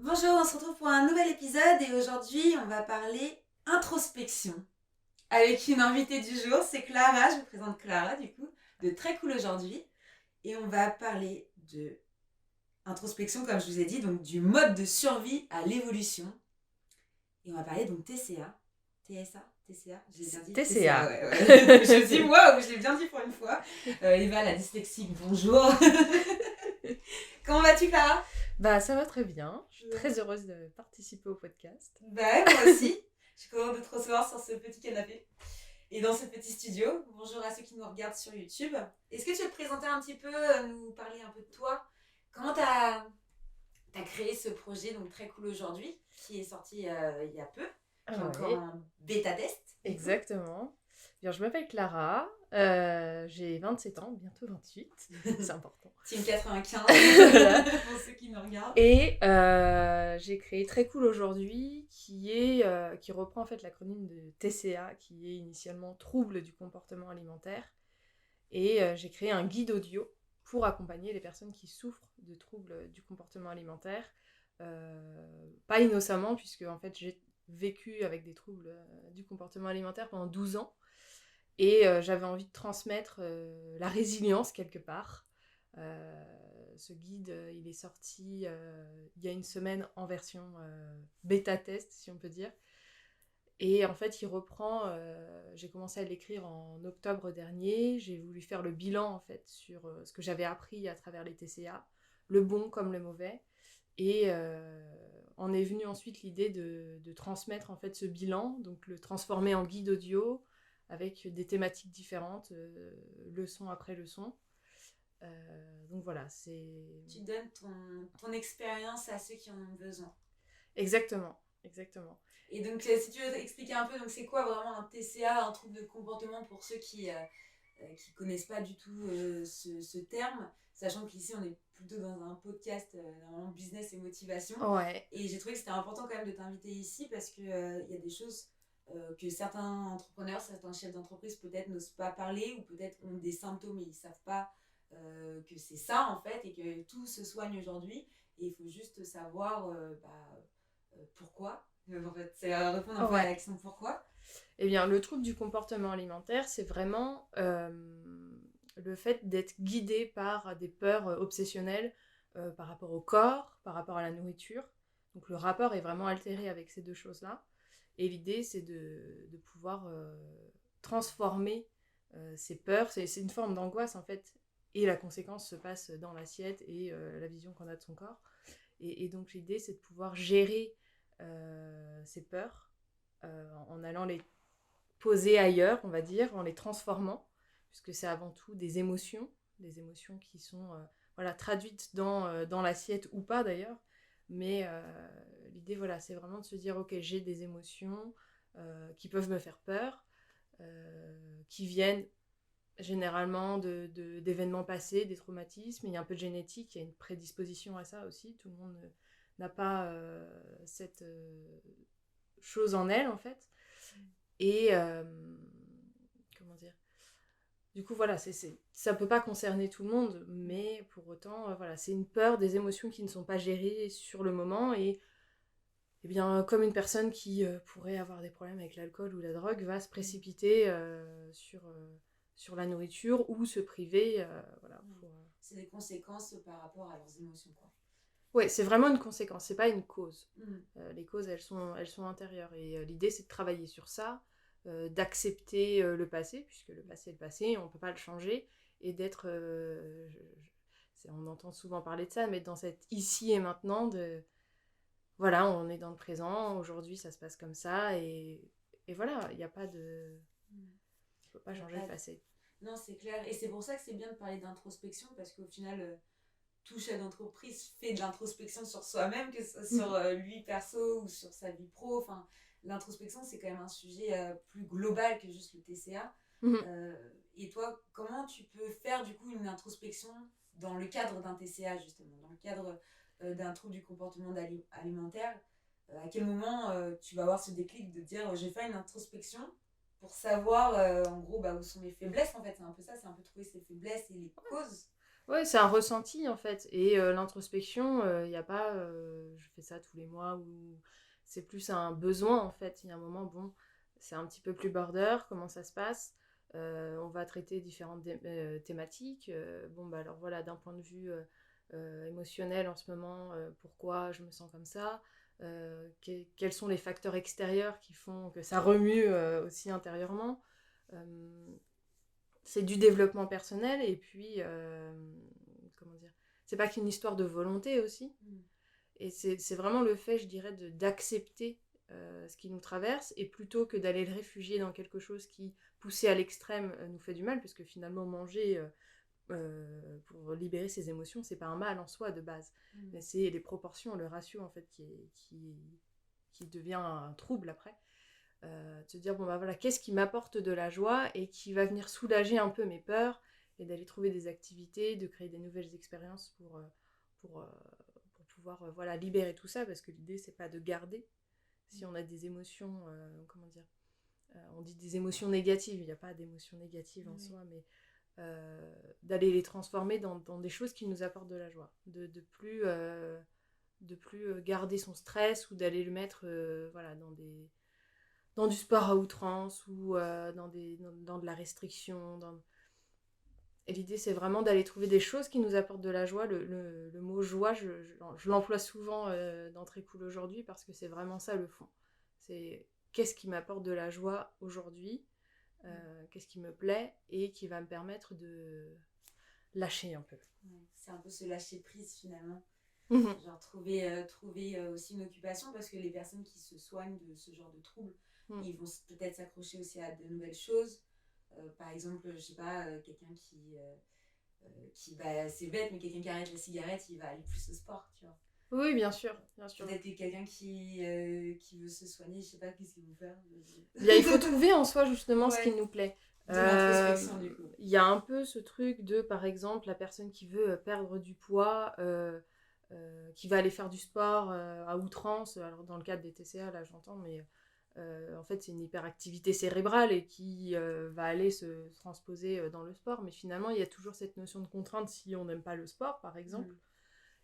Bonjour, on se retrouve pour un nouvel épisode et aujourd'hui on va parler introspection avec une invitée du jour, c'est Clara, je vous présente Clara du coup, de Très Cool Aujourd'hui et on va parler de introspection comme je vous ai dit, donc du mode de survie à l'évolution et on va parler donc TCA, TSA, TCA, j'ai bien dit TCA, TCA. ouais, ouais. Je dis waouh, je l'ai bien dit pour une fois. Eva la dyslexique, bonjour. Comment vas-tu Clara? Bah ça va très bien. Je suis Ouais. très heureuse de participer au podcast. Bah moi aussi, je suis contente de te recevoir sur ce petit canapé. Et dans ce petit studio. Bonjour à ceux qui nous regardent sur YouTube. Est-ce que tu veux te présenter un petit peu, nous parler un peu de toi? Comment t'as as créé ce projet donc Très Cool Aujourd'hui, qui est sorti il y a peu, qui est Ah encore ouais, en bêta test du coup? exactement. Bien, je m'appelle Clara, j'ai 27 ans, bientôt 28, c'est important. Team 95 Voilà. pour ceux qui nous regardent. Et j'ai créé Très Cool Aujourd'hui, qui reprend en fait l'acronyme de TCA, qui est initialement Troubles du comportement alimentaire. Et j'ai créé un guide audio pour accompagner les personnes qui souffrent de troubles du comportement alimentaire. Pas innocemment, puisque en fait j'ai vécu avec des troubles du comportement alimentaire pendant 12 ans. Et j'avais envie de transmettre la résilience quelque part. Ce guide, il est sorti il y a une semaine en version bêta test, si on peut dire. Et en fait, il reprend. J'ai commencé à l'écrire en octobre dernier. J'ai voulu faire le bilan en fait sur ce que j'avais appris à travers les TCA, le bon comme le mauvais. Et en est venue ensuite l'idée de transmettre en fait ce bilan, donc le transformer en guide audio avec des thématiques différentes, leçon après leçon. Donc voilà, c'est Tu donnes ton expérience à ceux qui en ont besoin. exactement, exactement. Et donc, si tu veux expliquer un peu, donc c'est quoi vraiment un TCA, un trouble de comportement pour ceux qui connaissent pas du tout ce terme, sachant qu'ici on est plutôt dans un podcast normalement business et motivation. Ouais. Et j'ai trouvé que c'était important quand même de t'inviter ici parce que y a des choses que certains entrepreneurs, certains chefs d'entreprise peut-être n'osent pas parler ou peut-être ont des symptômes et ils savent pas que c'est ça en fait et que tout se soigne aujourd'hui. Et il faut juste savoir pourquoi. En fait, c'est répondre un peu à Ouais. la question pourquoi. Eh bien, le trouble du comportement alimentaire, c'est vraiment le fait d'être guidé par des peurs obsessionnelles par rapport au corps, par rapport à la nourriture. Donc le rapport est vraiment altéré avec ces deux choses-là. Et l'idée, c'est de pouvoir transformer ces peurs. C'est une forme d'angoisse, en fait. Et la conséquence se passe dans l'assiette et la vision qu'on a de son corps. Et donc l'idée, c'est de pouvoir gérer ces peurs en allant les poser ailleurs, on va dire, en les transformant, puisque c'est avant tout des émotions qui sont voilà, traduites dans l'assiette ou pas d'ailleurs. Mais l'idée, voilà, c'est vraiment de se dire, ok, j'ai des émotions qui peuvent me faire peur, qui viennent généralement d'événements passés, des traumatismes. Il y a un peu de génétique, il y a une prédisposition à ça aussi. Tout le monde n'a pas cette chose en elle, en fait. Et comment dire, du coup voilà, ça peut pas concerner tout le monde, mais pour autant voilà, c'est une peur, des émotions qui ne sont pas gérées sur le moment. Et bien comme une personne qui pourrait avoir des problèmes avec l'alcool ou la drogue va se précipiter sur la nourriture ou se priver voilà pour C'est des conséquences par rapport à leurs émotions, quoi. ouais, c'est vraiment une conséquence, c'est pas une cause. Mm. Les causes, elles sont intérieures. Et l'idée, c'est de travailler sur ça, d'accepter le passé, puisque le passé est le passé, on ne peut pas le changer, et d'être... on entend souvent parler de ça, mais dans cet ici et maintenant, voilà, on est dans le présent, aujourd'hui, ça se passe comme ça, et voilà, il n'y a pas de... On ne peut pas changer le passé. Non, c'est clair. Et c'est pour ça que c'est bien de parler d'introspection, parce qu'au final, tout chef d'entreprise fait de l'introspection sur soi-même, que ce soit sur lui perso ou sur sa vie pro. Enfin, l'introspection, c'est quand même un sujet plus global que juste le TCA. Et toi, comment tu peux faire du coup une introspection dans le cadre d'un TCA, justement, dans le cadre d'un trouble du comportement alimentaire? À quel moment tu vas avoir ce déclic de dire j'ai fait une introspection pour savoir en gros où sont mes faiblesses en fait, c'est un peu ça, c'est un peu trouver ses faiblesses et les causes. Ouais, c'est un ressenti en fait. Et l'introspection, il n'y a pas je fais ça tous les mois ou c'est plus un besoin en fait. Il y a un moment, bon, c'est un petit peu plus border, comment ça se passe. On va traiter différentes thématiques. Bon, bah alors voilà, d'un point de vue émotionnel en ce moment, pourquoi je me sens comme ça. Quels sont les facteurs extérieurs qui font que ça remue aussi intérieurement. Euh, c'est du développement personnel et puis comment dire, c'est pas qu'une histoire de volonté aussi. Et c'est vraiment le fait, je dirais, d'accepter ce qui nous traverse et plutôt que d'aller le réfugier dans quelque chose qui, poussé à l'extrême, nous fait du mal, puisque finalement manger pour libérer ses émotions, c'est pas un mal en soi de base, mais c'est les proportions, le ratio en fait qui devient un trouble après. De se dire, bon bah voilà, qu'est-ce qui m'apporte de la joie et qui va venir soulager un peu mes peurs et d'aller trouver des activités, de créer des nouvelles expériences pour, pour pouvoir voilà, libérer tout ça, parce que l'idée c'est pas de garder. Si on a des émotions, comment dire, on dit des émotions négatives, il n'y a pas d'émotions négatives en soi, mais d'aller les transformer dans des choses qui nous apportent de la joie, de plus garder son stress ou d'aller le mettre voilà, dans du sport à outrance ou dans de la restriction. Et l'idée, c'est vraiment d'aller trouver des choses qui nous apportent de la joie. Le mot joie, je l'emploie souvent dans Très Cool aujourd'hui parce que c'est vraiment ça le fond. C'est qu'est-ce qui m'apporte de la joie aujourd'hui, qu'est-ce qui me plaît et qui va me permettre de lâcher un peu. Ouais, c'est un peu se lâcher prise finalement. Mmh. Genre trouver aussi une occupation parce que les personnes qui se soignent de ce genre de troubles, ils vont peut-être s'accrocher aussi à de nouvelles choses. Par exemple, je sais pas, quelqu'un qui va, c'est bête, mais quelqu'un qui arrête la cigarette, il va aller plus au sport, tu vois. Oui, bien sûr, bien sûr. Peut-être que quelqu'un qui veut se soigner, je sais pas qu'est-ce qu'il veut faire. Bien, il faut trouver en soi justement ce qui Ouais, nous plaît. de l'introspection du coup. Il y a un peu ce truc de, par exemple, la personne qui veut perdre du poids, qui va aller faire du sport à outrance. Alors dans le cadre des TCA, là j'entends, mais en fait c'est une hyperactivité cérébrale et qui va aller se transposer dans le sport. Mais finalement, il y a toujours cette notion de contrainte si on n'aime pas le sport, par exemple.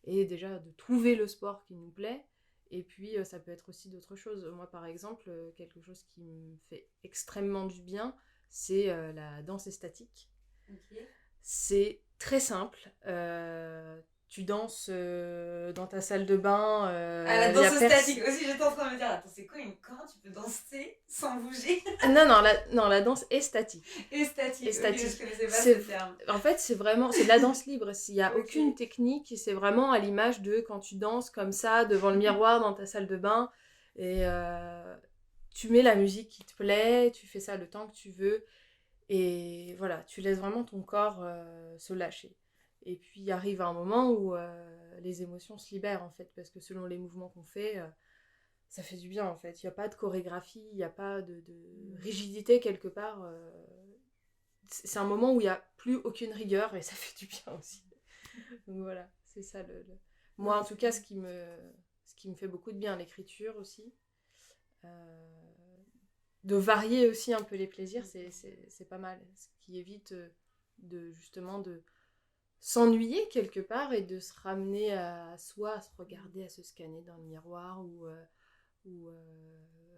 Et déjà de trouver le sport qui nous plaît. Et puis ça peut être aussi d'autres choses. Moi par exemple, quelque chose qui me fait extrêmement du bien, c'est la danse statique. Ok. C'est très simple. Tu danses dans ta salle de bain. Ah, la danse statique aussi, j'étais en train de me dire, attends, c'est quoi comment tu peux danser sans bouger? Non, la danse est statique. Et statique, ok, je connaissais pas C'est, ce terme. en fait, c'est vraiment, c'est de la danse libre. Il n'y a Ok. aucune technique. C'est vraiment à l'image de quand tu danses comme ça devant le miroir dans ta salle de bain. Et tu mets la musique qui te plaît, tu fais ça le temps que tu veux. Et voilà, tu laisses vraiment ton corps se lâcher. Et puis arrive un moment où les émotions se libèrent en fait, parce que selon les mouvements qu'on fait, ça fait du bien en fait. Il n'y a pas de chorégraphie, il n'y a pas de rigidité quelque part. C'est un moment où il n'y a plus aucune rigueur et ça fait du bien aussi. Donc voilà, c'est ça moi en tout cas ce qui me fait beaucoup de bien, l'écriture aussi. De varier aussi un peu les plaisirs, c'est pas mal. Ce qui évite de justement de s'ennuyer quelque part et de se ramener à soi, à se regarder, à se scanner dans le miroir ou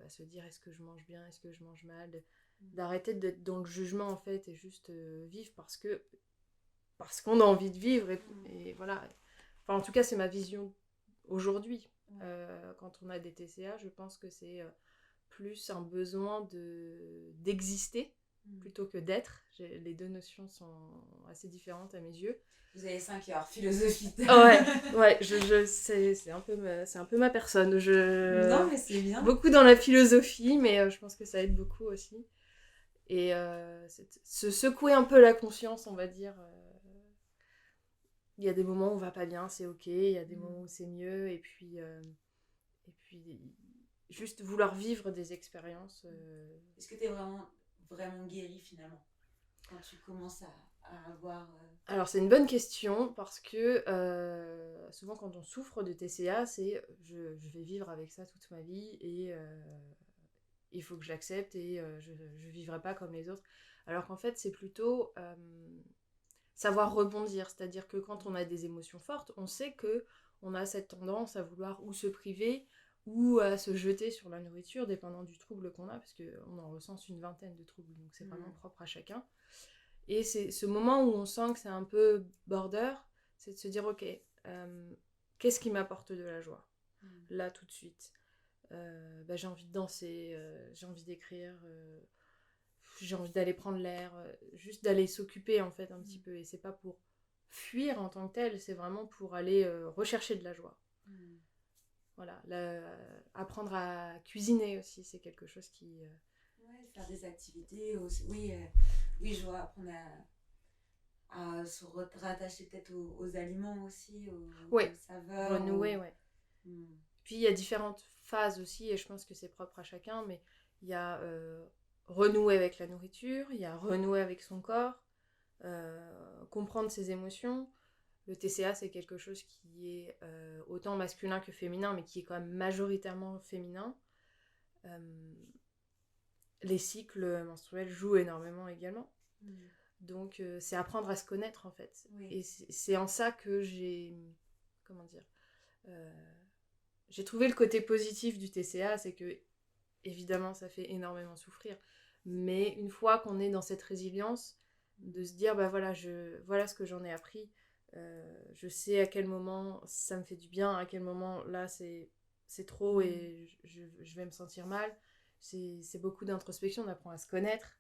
à se dire est-ce que je mange bien, est-ce que je mange mal, d'arrêter d'être dans le jugement en fait et juste vivre parce qu'on a envie de vivre et voilà. Enfin en tout cas c'est ma vision aujourd'hui. Quand on a des TCA, je pense que c'est plus un besoin d'exister plutôt que d'être. Les deux notions sont assez différentes à mes yeux. Vous avez 5 heures, philosophie. Ouais, c'est un peu ma personne. Non, mais c'est bien. Beaucoup dans la philosophie, mais je pense que ça aide beaucoup aussi. Et se secouer un peu la conscience, on va dire. Il y a des moments où on va pas bien, c'est ok. Il y a des moments où c'est mieux. Et puis juste vouloir vivre des expériences. Est-ce que tu es vraiment guérie finalement quand tu commences à avoir... Alors c'est une bonne question parce que souvent quand on souffre de TCA, c'est je vais vivre avec ça toute ma vie et il faut que j'accepte et je vivrai pas comme les autres. Alors qu'en fait c'est plutôt savoir rebondir. C'est-à-dire que quand on a des émotions fortes, on sait qu'on a cette tendance à vouloir ou se priver ou à se jeter sur la nourriture, dépendant du trouble qu'on a, parce qu'on en recense une vingtaine de troubles, donc c'est vraiment propre à chacun. Et c'est ce moment où on sent que c'est un peu border, c'est de se dire, ok, qu'est-ce qui m'apporte de la joie là tout de suite. J'ai envie de danser, j'ai envie d'écrire, j'ai envie d'aller prendre l'air, juste d'aller s'occuper en fait un petit peu. Et c'est pas pour fuir en tant que tel, c'est vraiment pour aller rechercher de la joie. Voilà, apprendre à cuisiner aussi, c'est quelque chose qui... Ouais, faire des activités aussi. Oui, je vois, apprendre à se rattacher peut-être aux aliments aussi, aux saveurs. Renouer, ouais. Puis il y a différentes phases aussi, et je pense que c'est propre à chacun, mais il y a renouer avec la nourriture, il y a renouer avec son corps, comprendre ses émotions. Le TCA, c'est quelque chose qui est autant masculin que féminin, mais qui est quand même majoritairement féminin. Les cycles menstruels jouent énormément également. Donc, c'est apprendre à se connaître, en fait. Oui. Et c'est en ça que j'ai... Comment dire j'ai trouvé le côté positif du TCA, c'est que, évidemment, ça fait énormément souffrir. Mais une fois qu'on est dans cette résilience, de se dire, voilà ce que j'en ai appris. Je sais à quel moment ça me fait du bien, à quel moment, là, c'est trop et je vais me sentir mal. C'est beaucoup d'introspection, on apprend à se connaître.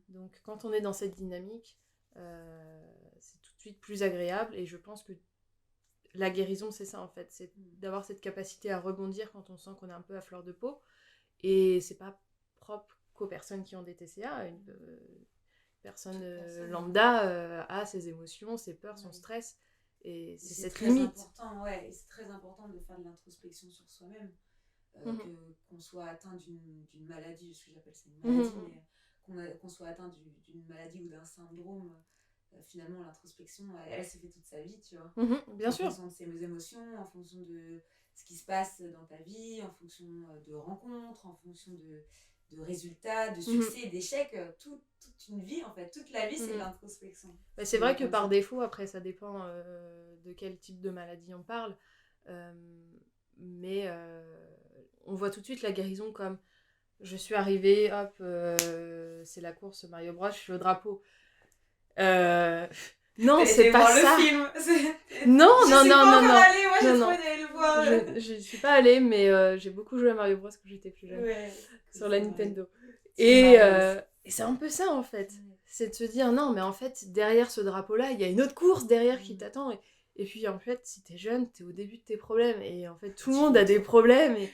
Donc, quand on est dans cette dynamique, c'est tout de suite plus agréable. Et je pense que la guérison, c'est ça, en fait. C'est d'avoir cette capacité à rebondir quand on sent qu'on est un peu à fleur de peau. Et c'est pas propre qu'aux personnes qui ont des TCA. Une personne lambda a ses émotions, ses peurs, son stress. Et c'est cette limite. C'est très important de faire de l'introspection sur soi-même. Qu'on soit atteint d'une maladie, ce que j'appelle ça une maladie, mais qu'on soit atteint d'une maladie ou d'un syndrome, finalement l'introspection elle se fait toute sa vie, tu vois. Bien sûr. En fonction de ses émotions, en fonction de ce qui se passe dans ta vie, en fonction de rencontres, en fonction de résultats, de succès, d'échecs, toute une vie en fait, toute la vie c'est de l'introspection. C'est vrai que par défaut, après ça dépend de quel type de maladie on parle, mais on voit tout de suite la guérison comme je suis arrivée, hop, c'est la course Mario Bros, je suis au drapeau. Non, c'est pas ça. Le film. Non. Allée, moi j'ai trop aimé le voir. Je suis pas allée, mais j'ai beaucoup joué à Mario Bros quand j'étais plus jeune, sur la Nintendo. Et c'est un peu ça en fait. C'est de se dire non, mais en fait derrière ce drapeau-là, il y a une autre course derrière qui t'attend. Et puis en fait, si t'es jeune, t'es au début de tes problèmes. Et en fait, tout le monde a des problèmes. Et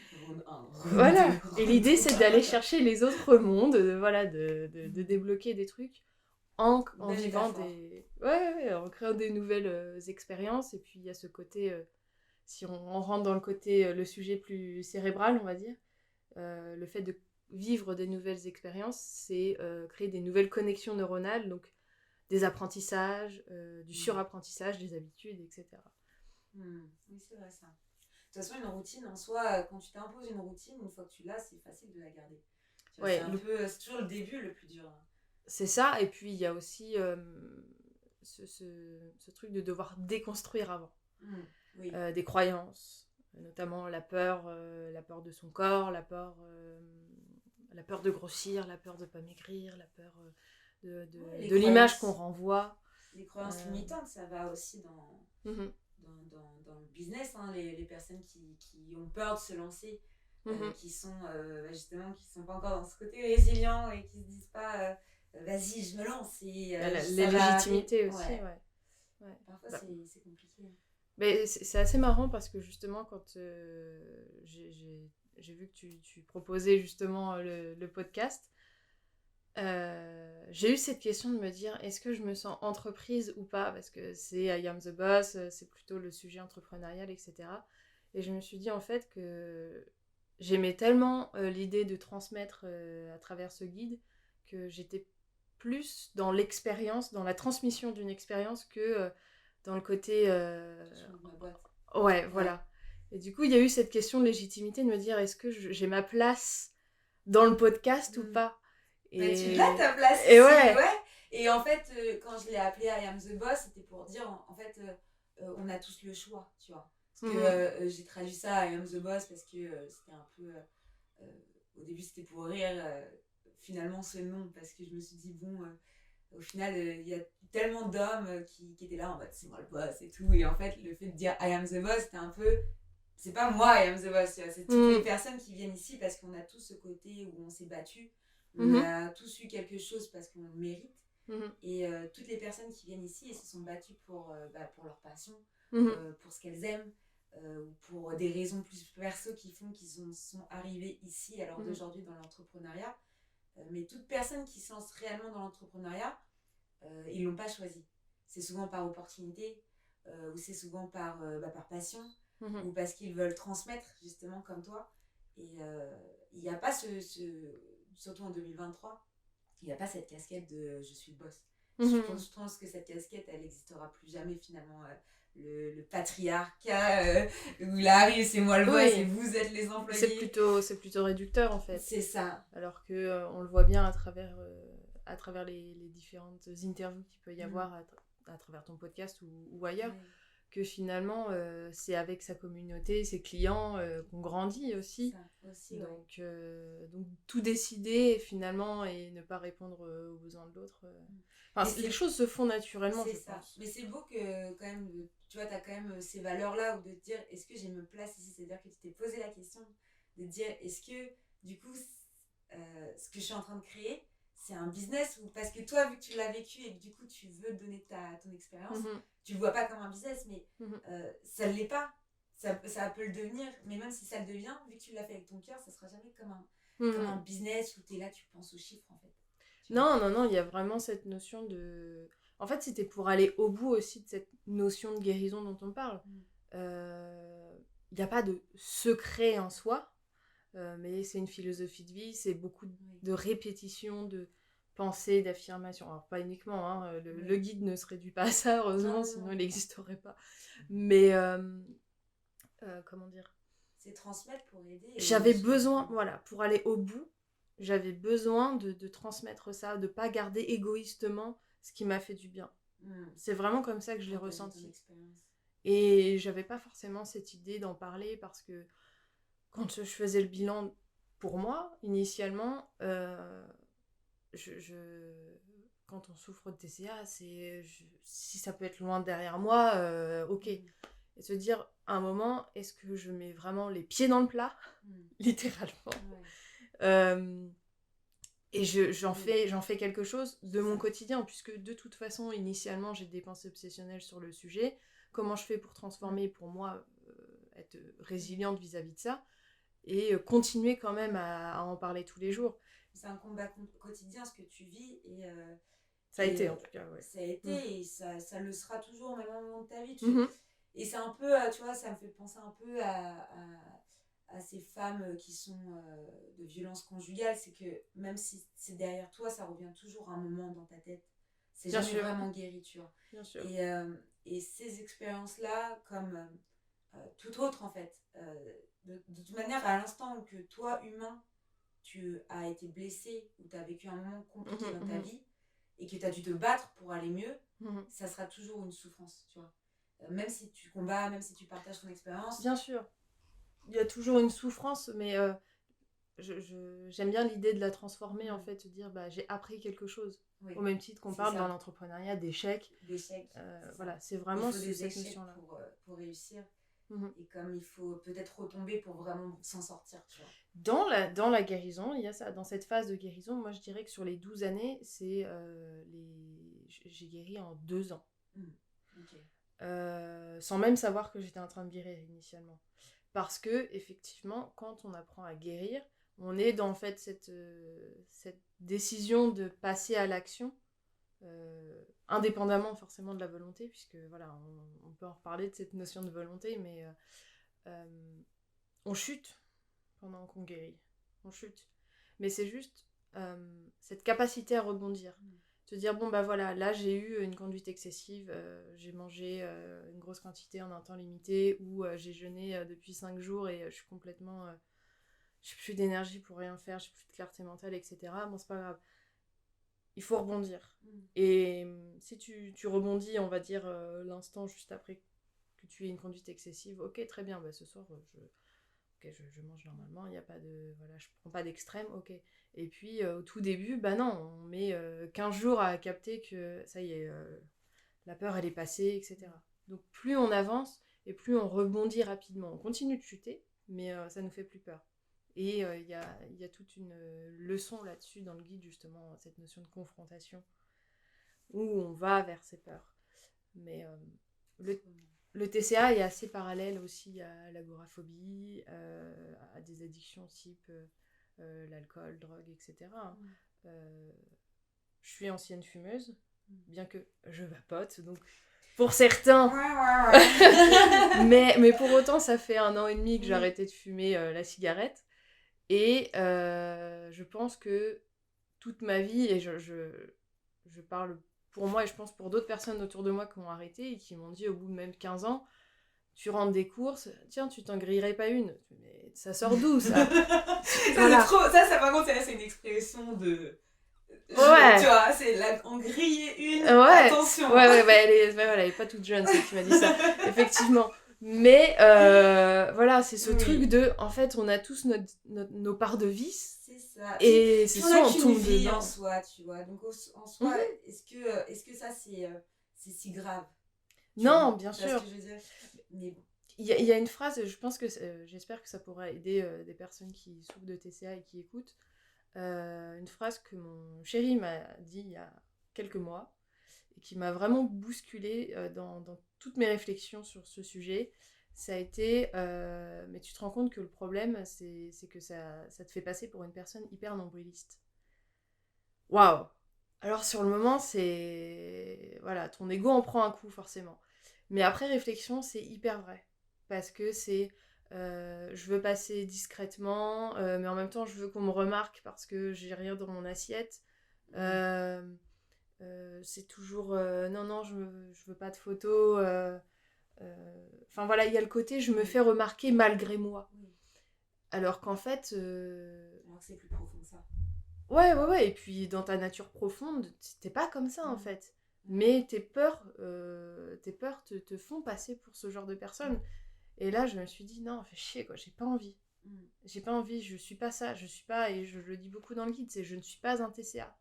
voilà. Et l'idée, c'est d'aller chercher les autres mondes, de débloquer des trucs. En vivant en créant des nouvelles expériences. Et puis il y a ce côté, si on rentre dans le côté, le sujet plus cérébral, on va dire, le fait de vivre des nouvelles expériences, c'est créer des nouvelles connexions neuronales, donc des apprentissages, du surapprentissage, des habitudes, etc. Oui, c'est vrai ça. De toute façon, une routine en soi, quand tu t'imposes une routine, une fois que tu l'as, c'est facile de la garder. C'est toujours le début le plus dur. C'est ça, et puis il y a aussi ce truc de devoir déconstruire avant. Des croyances, notamment la peur de son corps, la peur de grossir, la peur de ne pas maigrir, la peur de l'image qu'on renvoie. Les croyances limitantes, ça va aussi dans le business, hein, les personnes qui ont peur de se lancer, qui sont justement, qui sont pas encore dans ce côté résilient et qui se disent pas vas-y, je me lance. Et, les légitimités aussi, ouais. Parfois, c'est compliqué. Mais c'est assez marrant parce que justement, quand j'ai vu que tu proposais justement le podcast, j'ai eu cette question de me dire est-ce que je me sens entreprise ou pas, parce que c'est I am the boss, c'est plutôt le sujet entrepreneurial, etc. Et je me suis dit en fait que j'aimais tellement l'idée de transmettre à travers ce guide que j'étais plus dans l'expérience, dans la transmission d'une expérience que dans le côté... voilà. Et du coup, il y a eu cette question de légitimité de me dire est-ce que j'ai ma place dans le podcast ou pas. Tu l'as ta place et aussi, Et en fait, quand je l'ai appelé I am the boss, c'était pour dire, en fait, on a tous le choix, tu vois. Parce que j'ai traduit ça I am the boss parce que c'était un peu. Au début, c'était pour rire, finalement, ce nom, parce que je me suis dit, bon, au final, il y a tellement d'hommes qui étaient là en mode c'est moi le boss et tout. Et en fait, le fait de dire I am the boss, c'était un peu. C'est pas moi I am the boss, tu vois, c'est toutes les personnes qui viennent ici parce qu'on a tous ce côté où on s'est battu. On a tous eu quelque chose parce qu'on le mérite. Et toutes les personnes qui viennent ici et se sont battues pour leur passion, pour ce qu'elles aiment, ou pour des raisons plus perso qui font qu'ils sont arrivés ici à l'heure d'aujourd'hui dans l'entrepreneuriat. Mais toute personne qui se lance réellement dans l'entrepreneuriat, ils l'ont pas choisi. C'est souvent par opportunité, ou c'est souvent par passion, ou parce qu'ils veulent transmettre, justement, comme toi. Et il n'y a pas surtout en 2023, il n'y a pas cette casquette de je suis le boss. Je pense que cette casquette, elle n'existera plus jamais finalement. Le patriarcat où là arrive, c'est moi le boss et vous êtes les employés. C'est plutôt réducteur en fait. C'est ça. Alors que on le voit bien à travers les différentes interviews qu'il peut y avoir à travers ton podcast ou ailleurs. Que finalement, c'est avec sa communauté, ses clients qu'on grandit aussi. Ça aussi, donc tout décider finalement et ne pas répondre aux besoins de l'autre. Les choses se font naturellement, je pense. Mais c'est beau que quand même, tu vois, tu as quand même ces valeurs-là, ou de te dire, est-ce que j'ai ma place ici? C'est-à-dire que tu t'es posé la question de dire, est-ce que, du coup, ce que je suis en train de créer, c'est un business, ou parce que toi, vu que tu l'as vécu et que du coup tu veux donner ton expérience, tu le vois pas comme un business, mais ça ne l'est pas. Ça peut le devenir, mais même si ça le devient, vu que tu l'as fait avec ton cœur, ça sera jamais comme un business où tu es là, tu penses aux chiffres en fait. Non, il y a vraiment cette notion de... En fait, c'était pour aller au bout aussi de cette notion de guérison dont on parle. Il n'y a pas de secret en soi, mais c'est une philosophie de vie, c'est beaucoup de répétitions, de pensées, d'affirmations. Alors, pas uniquement, hein, le guide ne se réduit pas à ça, heureusement, sinon il n'existerait pas. Mais, comment dire ? C'est transmettre pour aider. J'avais besoin, voilà, pour aller au bout, j'avais besoin de transmettre ça, de ne pas garder égoïstement ce qui m'a fait du bien. C'est vraiment comme ça que je l'ai ressenti. Et j'avais pas forcément cette idée d'en parler parce que quand je faisais le bilan pour moi, initialement, quand on souffre de TCA, si ça peut être loin derrière moi, ok. Et se dire, à un moment, est-ce que je mets vraiment les pieds dans le plat, littéralement, et j'en fais quelque chose de mon quotidien, puisque de toute façon, initialement, j'ai des pensées obsessionnelles sur le sujet. Comment je fais pour transformer, pour moi, être résiliente vis-à-vis de ça, et continuer quand même à en parler tous les jours. C'est un combat quotidien, ce que tu vis, et ça a été en tout cas, ouais. Ça a été, et ça le sera toujours au même moment de ta vie. Et c'est un peu, tu vois, ça me fait penser un peu à ces femmes qui sont de violence conjugale. C'est que même si c'est derrière toi, ça revient toujours un moment dans ta tête. C'est jamais vraiment guéri, tu vois. Bien sûr. Et ces expériences-là, comme tout autre en fait, de toute manière, à l'instant que toi, humain, tu as été blessé ou tu as vécu un moment compliqué dans ta vie et que tu as dû te battre pour aller mieux, ça sera toujours une souffrance, tu vois. Même si tu combats, même si tu partages ton expérience. Bien sûr. Il y a toujours une souffrance, mais j'aime bien l'idée de la transformer, en fait, de dire j'ai appris quelque chose. Au même titre qu'on parle dans l'entrepreneuriat d'échecs. Voilà, c'est vraiment cette notion-là. Pour réussir. Et comme il faut peut-être retomber pour vraiment s'en sortir, tu vois. Dans la guérison, il y a ça. Dans cette phase de guérison, moi je dirais que sur les 12 années, j'ai guéri en 2 ans. Sans même savoir que j'étais en train de guérir initialement. Parce que, effectivement, quand on apprend à guérir, on est dans en fait, cette décision de passer à l'action, indépendamment forcément de la volonté, puisque voilà, on peut en reparler de cette notion de volonté, mais on chute pendant qu'on guérit. On chute. Mais c'est juste cette capacité à rebondir. Se dire, bon, voilà, là j'ai eu une conduite excessive, j'ai mangé une grosse quantité en un temps limité, ou j'ai jeûné depuis 5 jours et je suis complètement... j'ai plus d'énergie pour rien faire, j'ai plus de clarté mentale, etc. Bon, c'est pas grave. il faut rebondir. Mm. Et si tu rebondis, on va dire, l'instant juste après que tu aies une conduite excessive, ok, très bien, bah, ce soir, je mange normalement, il y a pas de, voilà, je prends pas d'extrême, ok. Et puis, au tout début, bah non, on met 15 jours à capter que ça y est, la peur, elle est passée, etc. Donc, plus on avance et plus on rebondit rapidement. On continue de chuter, mais ça nous fait plus peur. Et il y a toute une leçon là-dessus dans le guide, justement, cette notion de confrontation, où on va vers ses peurs. Mais le TCA est assez parallèle aussi à l'agoraphobie, à des addictions type l'alcool, drogue, etc. Je suis ancienne fumeuse, bien que je vapote, donc pour certains. mais pour autant, ça fait 1 an et demi que j'ai arrêté de fumer la cigarette. Et je pense que toute ma vie, et je parle pour moi et je pense pour d'autres personnes autour de moi qui ont arrêté et qui m'ont dit au bout de même 15 ans, tu rentres des courses, tiens, tu t'en grillerais pas une. Mais ça sort d'où ça? Voilà. Ça par contre, c'est une expression de... Ouais. Tu vois, c'est en griller une, ouais. attention. Ouais, bah, elle est pas toute jeune, celle qui m'a dit ça, effectivement. Mais voilà, c'est ce truc de, en fait, on a tous nos parts de vice. C'est ça. Et c'est soit on tombe vie dedans. en soi, tu vois. Donc en soi, est-ce que ça c'est si grave? Non, bien sûr. C'est ce que je veux dire. Mais bon. Il y a une phrase, je pense que j'espère que ça pourra aider des personnes qui souffrent de TCA et qui écoutent. Une phrase que mon chéri m'a dit il y a quelques mois et qui m'a vraiment bousculée dans toutes mes réflexions sur ce sujet. Ça a été mais tu te rends compte que le problème c'est que ça te fait passer pour une personne hyper nombriliste. Waouh! Alors sur le moment c'est... Voilà, ton ego en prend un coup forcément. Mais après réflexion c'est hyper vrai. Parce que c'est... je veux passer discrètement, mais en même temps je veux qu'on me remarque parce que j'ai rien dans mon assiette. C'est toujours non, je veux pas de photos. Enfin voilà, il y a le côté je me fais remarquer malgré moi. Alors qu'en fait. Alors que c'est plus profond que ça. Ouais, et puis dans ta nature profonde, t'es pas comme ça en fait. Mais tes peurs te font passer pour ce genre de personne. Et là, je me suis dit, non, fais chier, quoi, j'ai pas envie. J'ai pas envie, je suis pas ça, je suis pas, et je le dis beaucoup dans le guide, c'est je ne suis pas un TCA.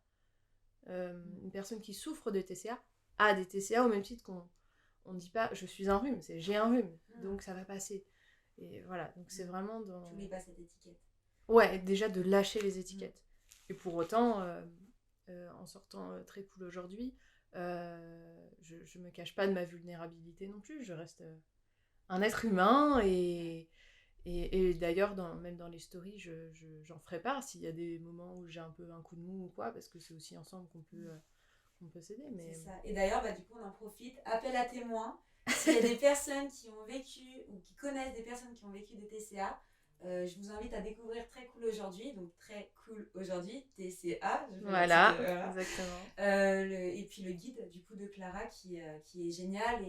Une personne qui souffre de TCA a des TCA au même titre qu'on ne dit pas je suis un rhume, c'est j'ai un rhume, donc ça va passer. Et voilà, donc c'est vraiment dans... Tu mets pas cette étiquette. Ouais, déjà de lâcher les étiquettes. Et pour autant, en sortant très cool aujourd'hui, je me cache pas de ma vulnérabilité non plus, je reste... un être humain et d'ailleurs même dans les stories j'en ferai part s'il y a des moments où j'ai un peu un coup de mou ou quoi parce que c'est aussi ensemble qu'on peut s'aider mais... C'est ça. Et d'ailleurs du coup on en profite, appel à témoins, s'il y a des personnes qui ont vécu ou qui connaissent des personnes qui ont vécu des TCA, je vous invite à découvrir Très Cool Aujourd'hui, donc Très Cool Aujourd'hui, TCA. Voilà, exactement. Et puis le guide du coup de Clara qui est génial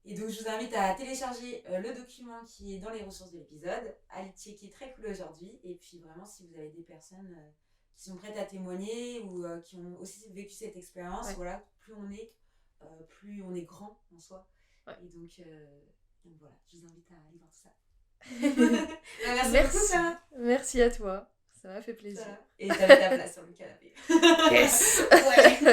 et donc, je vous invite à télécharger le document qui est dans les ressources de l'épisode, à le checker Très Cool Aujourd'hui. Et puis, vraiment, si vous avez des personnes qui sont prêtes à témoigner ou qui ont aussi vécu cette expérience, voilà, plus on est grand en soi. Ouais. Et donc, voilà, je vous invite à aller voir tout ça. Merci beaucoup, Sarah. Merci à toi. Ça m'a fait plaisir. Et t'avais ta place sur le canapé. Yes. Ouais.